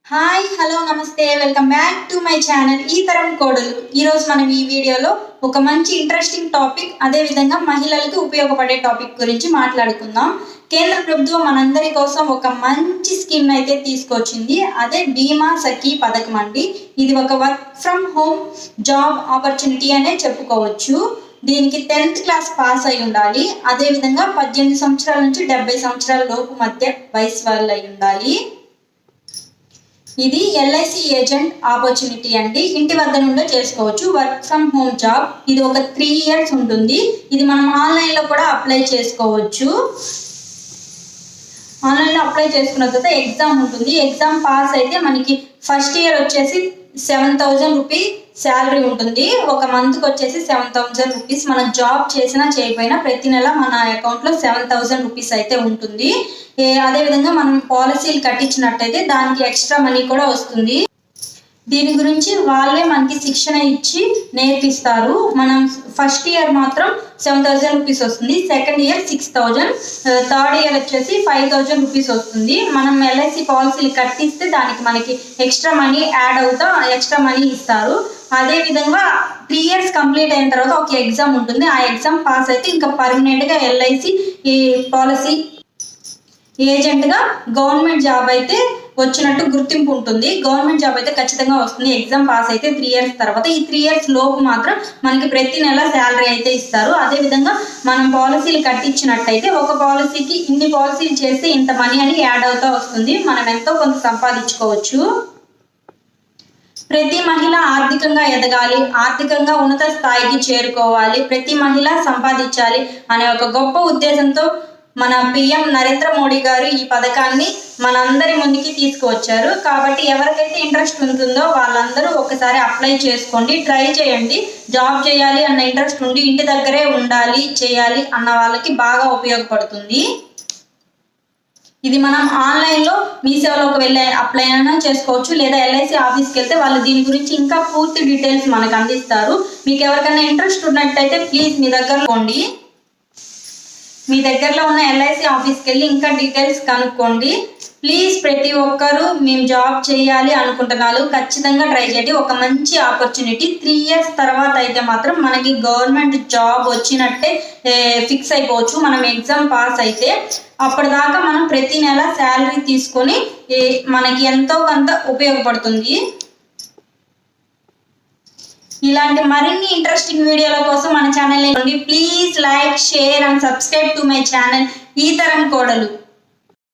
Hi hello నమస్తే welcome back to my channel ఈ తరం కోడలు. ఈరోజు మనం ఈ వీడియోలో ఒక మంచి ఇంట్రెస్టింగ్ టాపిక్, అదేవిధంగా మహిళలకు ఉపయోగపడే టాపిక్ గురించి మాట్లాడుకుందాం. కేంద్ర ప్రభుత్వం మనందరి కోసం ఒక మంచి స్కీమ్ అయితే తీసుకొచ్చింది. అదే బీమా సఖీ పథకం అండి. ఇది ఒక work from home job opportunity అనే చెప్పుకోవచ్చు. దీనికి 10th క్లాస్ పాస్ అయి ఉండాలి. అదేవిధంగా 18 సంవత్సరాల నుంచి 70 సంవత్సరాల లోపు మధ్య వయసు వాళ్ళు అయి ఉండాలి. ఇది ఎల్ఐసి ఏజెంట్ ఆపర్చునిటీ అండి. ఇంటి వద్ద నుండే చేసుకోవచ్చు. Work from home job. ఇది ఒక 3 years ఉంటుంది. ఇది మనం ఆన్లైన్లో కూడా అప్లై చేసుకోవచ్చు. ఆన్లైన్లో అప్లై చేసుకున్న తర్వాత ఎగ్జామ్ ఉంటుంది. ఎగ్జామ్ పాస్ అయితే మనకి ఫస్ట్ ఇయర్ వచ్చేసి 7,000 రూపీస్ శాలరీ ఉంటుంది. ఒక మంత్కి వచ్చేసి 7,000 రూపీస్. మనం జాబ్ చేసినా చేయకపోయినా ప్రతి నెల మన అకౌంట్లో 7,000 రూపీస్ అయితే ఉంటుంది. అదేవిధంగా మనం పాలసీలు కట్టించినట్టయితే దానికి ఎక్స్ట్రా మనీ కూడా వస్తుంది. దీని గురించి వాళ్ళే మనకి శిక్షణ ఇచ్చి నేర్పిస్తారు. మనం ఫస్ట్ ఇయర్ మాత్రం 7,000 రూపీస్ వస్తుంది, సెకండ్ ఇయర్ 6,000, థర్డ్ ఇయర్ వచ్చేసి 5,000 రూపీస్ వస్తుంది. మనం ఎల్ఐసి పాలసీలు కట్టిస్తే దానికి మనకి ఎక్స్ట్రా మనీ యాడ్ అవుతా ఎక్స్ట్రా మనీ ఇస్తారు. అదేవిధంగా 3 years కంప్లీట్ అయిన తర్వాత ఒక ఎగ్జామ్ ఉంటుంది. ఆ ఎగ్జామ్ పాస్ అయితే ఇంకా పర్మనెంట్గా ఎల్ఐసి ఈ పాలసీ ఏజెంట్గా గవర్నమెంట్ జాబ్ అయితే వచ్చినట్టు గుర్తింపు ఉంటుంది. గవర్నమెంట్ జాబ్ అయితే ఖచ్చితంగా వస్తుంది. ఎగ్జామ్ పాస్ అయితే 3 years తర్వాత. ఈ 3 years లోపు మాత్రం మనకి ప్రతి నెల శాలరీ అయితే ఇస్తారు. అదేవిధంగా మనం పాలసీలు కట్టించినట్టయితే ఒక పాలసీకి ఇన్ని పాలసీలు చేస్తే ఇంత మనీ అని యాడ్ అవుతూ వస్తుంది. మనం ఎంతో కొంత సంపాదించుకోవచ్చు. ప్రతి మహిళ ఆర్థికంగా ఎదగాలి, ఆర్థికంగా ఉన్నత స్థాయికి చేరుకోవాలి, ప్రతి మహిళ సంపాదించాలి అనే ఒక గొప్ప ఉద్దేశంతో మన పిఎం నరేంద్ర మోడీ గారు ఈ పథకాన్ని మనందరి ముందుకి తీసుకువచ్చారు. కాబట్టి ఎవరికైతే ఇంట్రెస్ట్ ఉంటుందో వాళ్ళందరూ ఒకసారి అప్లై చేసుకోండి, ట్రై చేయండి. జాబ్ చేయాలి అన్న ఇంట్రెస్ట్ ఉండి ఇంటి దగ్గరే ఉండాలి చేయాలి అన్న వాళ్ళకి బాగా ఉపయోగపడుతుంది. ఇది మనం ఆన్లైన్లో మీ సేవలోకి వెళ్ళి అప్లై అయినా చేసుకోవచ్చు, లేదా ఎల్ఐసి ఆఫీస్కి వెళ్తే వాళ్ళు దీని గురించి ఇంకా పూర్తి డీటెయిల్స్ మనకు అందిస్తారు. మీకు ఎవరికైనా ఇంట్రెస్ట్ ఉన్నట్టయితే ప్లీజ్ మీ దగ్గర పోండి. మీ దగ్గరలో ఉన్న ఎల్ఐసి ఆఫీస్కి వెళ్ళి ఇంకా డీటెయిల్స్ కనుక్కోండి. ప్లీజ్ ప్రతి ఒక్కరూ మేము జాబ్ చేయాలి అనుకుంటున్నారు, ఖచ్చితంగా ట్రై చేయండి. ఒక మంచి ఆపర్చునిటీ. 3 years తర్వాత అయితే మాత్రం మనకి గవర్నమెంట్ జాబ్ వచ్చినట్టే ఫిక్స్ అయిపోవచ్చు. మనం ఎగ్జామ్ పాస్ అయితే అప్పటిదాకా మనం ప్రతి నెల శాలరీ తీసుకొని మనకి ఎంతో కొంత ఉపయోగపడుతుంది. ఇలాంటి మరిన్ని ఇంట్రెస్టింగ్ వీడియోల కోసం మన channel please like, share and subscribe to my channel ఈ తరం కోడలు.